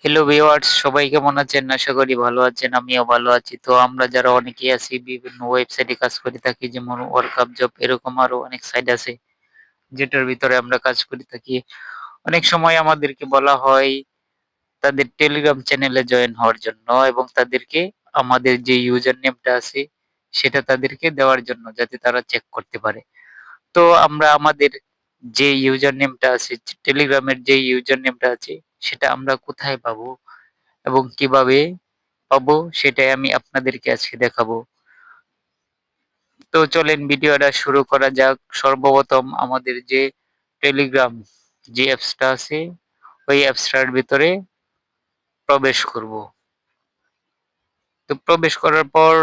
Hello viewers, সবাই কেমন আছেন? আশা করি ভালো আছেন। আমিও ভালো আছি। তো আমরা যারা অনেকেই আছি বিভিন্ন ওয়েবসাইটে কাজ করে থাকি, যেমন ওয়ার্কআপ জব, এরকম আরো অনেক সাইট আছে যেটার ভিতরে আমরা কাজ করে থাকি। অনেক সময় আমাদেরকে বলা হয় তাদের টেলিগ্রাম চ্যানেলে জয়েন হওয়ার জন্য এবং তাদেরকে আমাদের যে ইউজার নেমটা আছে সেটা তাদেরকে দেওয়ার জন্য, যাতে তারা চেক করতে পারে। তো আমরা আমাদের যে ইউজার নেমটা আছে, টেলিগ্রামের যে ইউজার নেমটা আছে, সেটা আমরা কোথায় পাবো এবং কিভাবে পাবো সেটাই আমি আপনাদেরকে আজকে দেখাবো। তো চলেন ভিডিওটা শুরু করা যাক। সর্বপ্রথম আমাদের যে টেলিগ্রাম যে অ্যাপসটা আছে, ওই অ্যাপসটার ভিতরে প্রবেশ করব। তো প্রবেশ করার পর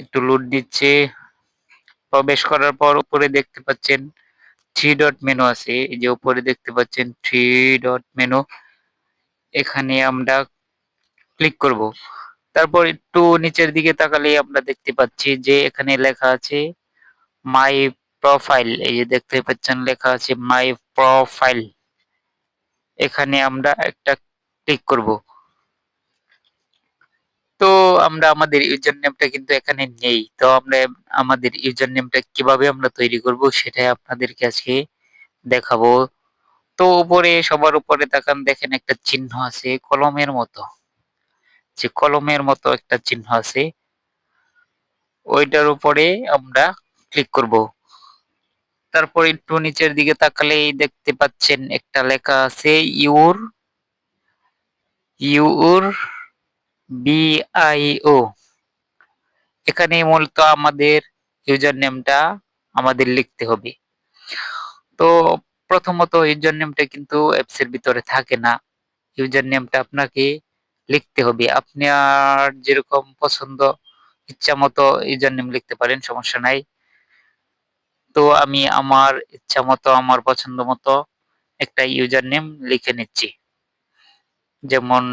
একটু লোড দিচ্ছে। প্রবেশ করার পর উপরে দেখতে পাচ্ছেন থ্রি ডট মেনু আছে। এই যে উপরে দেখতে পাচ্ছেন থ্রি ডট মেনু, এখানে আমরা ক্লিক করব। তারপর একটু নিচের দিকে তাকালেই আমরা দেখতে পাচ্ছি যে এখানে লেখা আছে মাই প্রোফাইল। এই যে দেখতে পাচ্ছেন লেখা আছে মাই প্রোফাইল, এখানে আমরা একটা ক্লিক করব। তো আমরা আমাদের ইউজার নেমটা কিন্তু এখানে নেই। তো আমরা আমাদের ইউজার নেমটা কিভাবে আমরা তৈরি করব সেটাই আপনাদেরকে আজকে দেখাবো। তো উপরে সবার উপরে তাকান, দেখেন একটা চিহ্ন আছে কলমের মতো, যে কলমের মতো একটা চিহ্ন আছে, ওইটার উপরে আমরা ক্লিক করব। তারপর একটু নিচের দিকে তাকালেই দেখতে পাচ্ছেন একটা লেখা আছে ইউর ইউর বিআইও। এখানে মূলত আমাদের ইউজার নেমটা আমাদের লিখতে হবে। তো প্রথমত ইউজার নেমটা কিন্তু অ্যাপস এর ভিতরে থাকে না। ইউজার নেমটা আপনাকে লিখতে হবে। আপনার যেরকম পছন্দ ইচ্ছা মতো ইউজার নেম লিখতে পারেন, সমস্যা নাই। তো আমি আমার ইচ্ছা মতো, আমার পছন্দ মতো একটা ইউজার নেম লিখে নিচ্ছি। যেমন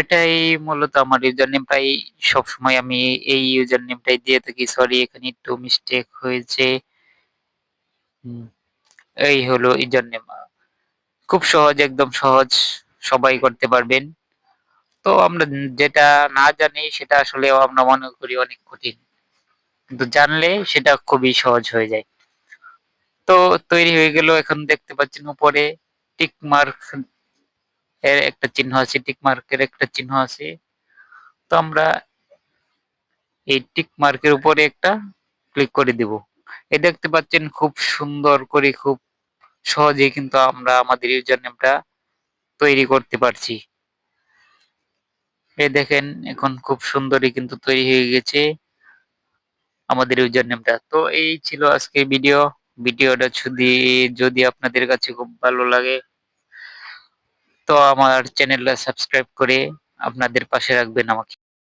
এটাই মূলত আমার ইউজার নেম। প্রায় সবসময় আমি এই ইউজার নেমটাই দিয়ে থাকি। সরি, এখানে একটু মিস্টেক হয়েছে। হুম, এই হলো ইউজার নেম। খুব সহজ, একদম সহজ, সবাই করতে পারবেন। তো আমরা যেটা না জানি সেটা আসলে আমরা মনে করি অনেক কঠিন, কিন্তু জানলে সেটা খুবই সহজ হয়ে যায়। তো তৈরি হয়ে গেল। এখন দেখতে পাচ্ছেন উপরে টিক মার্ক এর একটা চিহ্ন আছে, টিক মার্কের একটা চিহ্ন আছে। তো আমরা এই টিক মার্কের উপরে একটা ক্লিক করে দিব। এই দেখতে পাচ্ছেন খুব সুন্দর করে, খুব সহজেই কিন্তু আমরা আমাদের ইউজার নেমটা তৈরি করতে পারছি। এই দেখেন এখন খুব সুন্দরই কিন্তু তৈরি হয়ে গেছে আমাদের ইউজার নেমটা। তো এই ছিল আজকের ভিডিও। ভিডিওটা যদি আপনাদের কাছে খুব ভালো লাগে তো আমার চ্যানেলটা সাবস্ক্রাইব করে আপনাদের পাশে রাখবেন আমাকে।